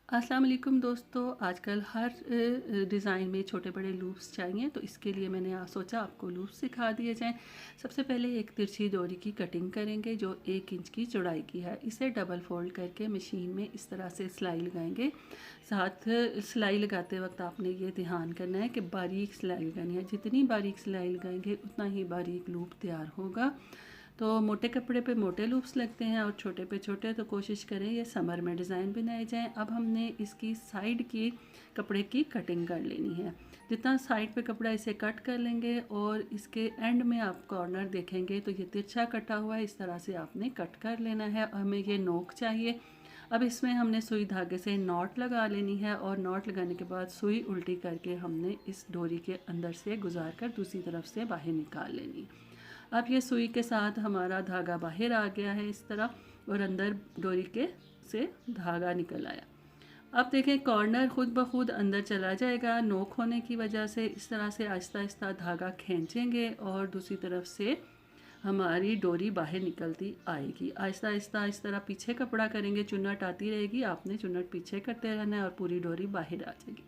अस्सलाम वालेकुम दोस्तों। आजकल हर डिज़ाइन में छोटे बड़े लूप्स चाहिए, तो इसके लिए मैंने सोचा आपको लूप्स सिखा दिए जाएं। सबसे पहले एक तिरछी डोरी की कटिंग करेंगे जो 1 इंच की चौड़ाई की है। इसे डबल फोल्ड करके मशीन में इस तरह से सिलाई लगाएंगे। साथ सिलाई लगाते वक्त आपने ये ध्यान करना है कि बारीक सिलाई लगानी है। जितनी बारीक सिलाई लगाएंगे उतना ही बारीक लूप तैयार होगा। तो मोटे कपड़े पे मोटे लूप्स लगते हैं और छोटे पे छोटे, तो कोशिश करें ये समर में डिज़ाइन बनाए जाएं। अब हमने इसकी साइड की कपड़े की कटिंग कर लेनी है। जितना साइड पे कपड़ा इसे कट कर लेंगे और इसके एंड में आप कॉर्नर देखेंगे तो ये तिरछा कटा हुआ है, इस तरह से आपने कट कर लेना है। हमें ये नोक चाहिए। अब इसमें हमने सुई धागे से नॉट लगा लेनी है और नॉट लगाने के बाद सुई उल्टी करके हमने इस डोरी के अंदर से गुजार कर दूसरी तरफ से बाहर निकाल लेनी है। अब ये सुई के साथ हमारा धागा बाहर आ गया है इस तरह, और अंदर डोरी के से धागा निकल आया। अब देखें कॉर्नर खुद ब खुद अंदर चला जाएगा नोक होने की वजह से। इस तरह से आहिस्ता आहिस्ता धागा खींचेंगे और दूसरी तरफ से हमारी डोरी बाहर निकलती आएगी। आहिस्ता आहिस्ता इस तरह पीछे कपड़ा करेंगे, चुन्नट आती रहेगी, आपने चुन्नट पीछे करते रहना है और पूरी डोरी बाहर आ जाएगी।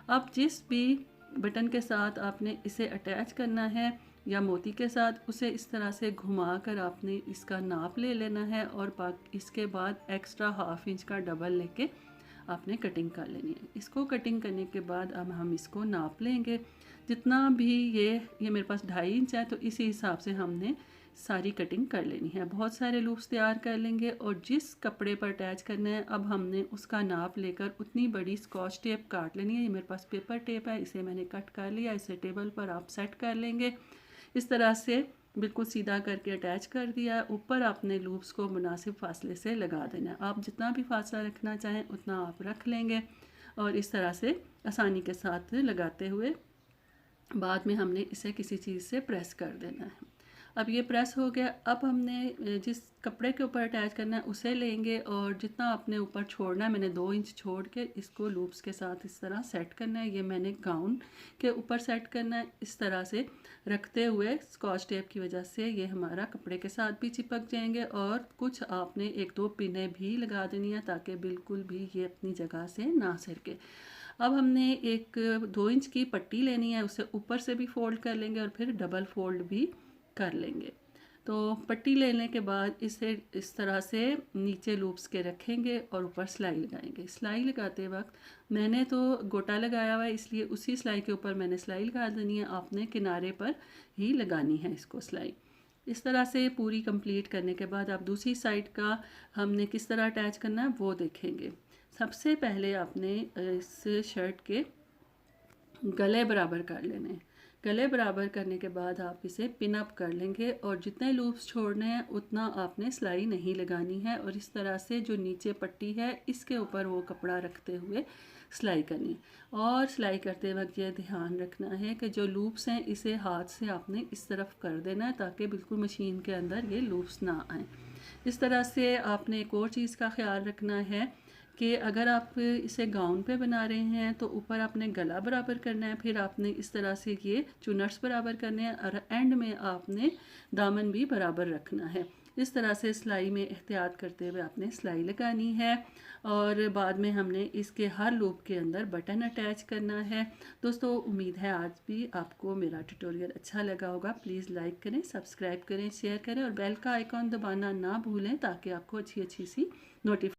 अब जिस भी बटन के साथ आपने इसे अटैच करना है या मोती के साथ, उसे इस तरह से घुमा कर आपने इसका नाप ले लेना है और इसके बाद एक्स्ट्रा ½ इंच का डबल लेके आपने कटिंग कर लेनी है। इसको कटिंग करने के बाद अब हम इसको नाप लेंगे। जितना भी ये मेरे पास 2.5 इंच है, तो इसी हिसाब से हमने सारी कटिंग कर लेनी है। बहुत सारे लूप्स तैयार कर लेंगे और जिस कपड़े पर अटैच करना है अब हमने उसका नाप लेकर उतनी बड़ी स्कॉच टेप काट लेनी है। ये मेरे पास पेपर टेप है, इसे मैंने कट कर लिया। इसे टेबल पर आप सेट कर लेंगे। इस तरह से बिल्कुल सीधा करके अटैच कर दिया। ऊपर आपने लूप्स को मुनासिब फासले से लगा देना है। आप जितना भी फासला रखना चाहें उतना आप रख लेंगे और इस तरह से आसानी के साथ लगाते हुए बाद में हमने इसे किसी चीज़ से प्रेस कर देना है। अब ये प्रेस हो गया। अब हमने जिस कपड़े के ऊपर अटैच करना है उसे लेंगे और जितना आपने ऊपर छोड़ना है, मैंने 2 इंच छोड़ के इसको लूप्स के साथ इस तरह सेट करना है। ये मैंने गाउन के ऊपर सेट करना है। इस तरह से रखते हुए स्कॉच टेप की वजह से ये हमारा कपड़े के साथ भी चिपक जाएंगे और कुछ आपने 1-2 पिनें भी लगा देनी है ताकि बिल्कुल भी ये अपनी जगह से ना सरके। अब हमने एक 2 इंच की पट्टी लेनी है, उसे ऊपर से भी फोल्ड कर लेंगे और फिर डबल फोल्ड भी कर लेंगे। तो पट्टी लेने के बाद इसे इस तरह से नीचे लूप्स के रखेंगे और ऊपर सिलाई लगाएंगे। सिलाई लगाते वक्त मैंने तो गोटा लगाया हुआ है, इसलिए उसी सिलाई के ऊपर मैंने सिलाई लगा देनी है। आपने किनारे पर ही लगानी है इसको सिलाई। इस तरह से पूरी कंप्लीट करने के बाद आप दूसरी साइड का हमने किस तरह अटैच करना है वो देखेंगे। सबसे पहले आपने इस शर्ट के गले बराबर कर लेने हैं। गले बराबर करने के बाद आप इसे पिन अप कर लेंगे और जितने लूप्स छोड़ने हैं उतना आपने सिलाई नहीं लगानी है और इस तरह से जो नीचे पट्टी है इसके ऊपर वो कपड़ा रखते हुए सिलाई करनी है। और सिलाई करते वक्त ये ध्यान रखना है कि जो लूप्स हैं इसे हाथ से आपने इस तरफ कर देना है ताकि बिल्कुल मशीन के अंदर ये लूप्स ना आए। इस तरह से आपने एक और चीज़ का ख्याल रखना है कि अगर आप इसे गाउन पे बना रहे हैं तो ऊपर आपने गला बराबर करना है, फिर आपने इस तरह से ये चुनट्स बराबर करने हैं और एंड में आपने दामन भी बराबर रखना है। इस तरह से सिलाई में एहतियात करते हुए आपने सिलाई लगानी है और बाद में हमने इसके हर लूप के अंदर बटन अटैच करना है। दोस्तों उम्मीद है आज भी आपको मेरा ट्यूटोरियल अच्छा लगा होगा। प्लीज़ लाइक करें, सब्सक्राइब करें, शेयर करें और बेल का आइकॉन दबाना ना भूलें ताकि आपको अच्छी अच्छी सी नोटिफिकेशन